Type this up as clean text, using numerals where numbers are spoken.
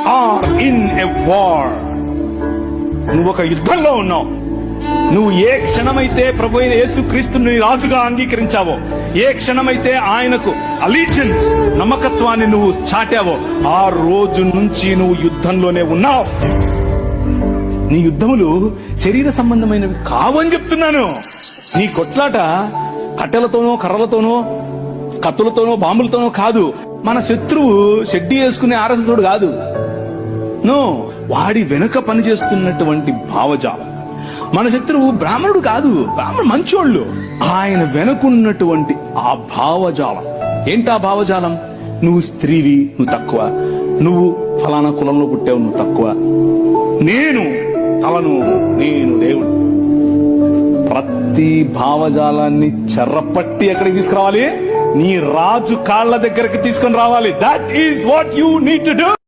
Are in a war. నువ్వు ఒక యుద్ధంలో ఉన్నావు. నువ్వు ఏ క్షణమైతే ప్రభు అయిన యేసుక్రీస్తుని రాజుగా అంగీకరించావో, ఏ క్షణమైతే ఆయనకు అలీజియన్స్ నమ్మకత్వాన్ని నువ్వు చాటావో, ఆ రోజు నుంచి నువ్వు యుద్ధంలోనే ఉన్నావు. నీ యుద్ధములు శరీర సంబంధమైనవి కావని చెప్తున్నాను. నీ కొట్లాట కట్టెలతోనో, కర్రలతోనో, కత్తులతోనో, బాంబులతోనో కాదు. మన శత్రువు షెడ్డీ వేసుకునే ఆరసుడు కాదు. నో, వాడి వెనుక పనిచేస్తున్నటువంటి భావజాలం. మన శత్రువు బ్రాహ్మణుడు కాదు, బ్రాహ్మణుడు మంచోళ్ళు. ఆయన వెనుకున్నటువంటి ఆ భావజాలం. ఏంటా భావజాలం? నువ్వు స్త్రీవి, నువ్వు తక్కువ. నువ్వు ఫలానా కులంలో పుట్టావు, నువ్వు తక్కువ. నేను తలను, నేను దేవుడు. ప్రతి భావజాలాన్ని చెర్రపట్టి ఎక్కడికి తీసుకురావాలి? నీ రాజు కాళ్ళ దగ్గరికి తీసుకొని రావాలి. That is what you need to do.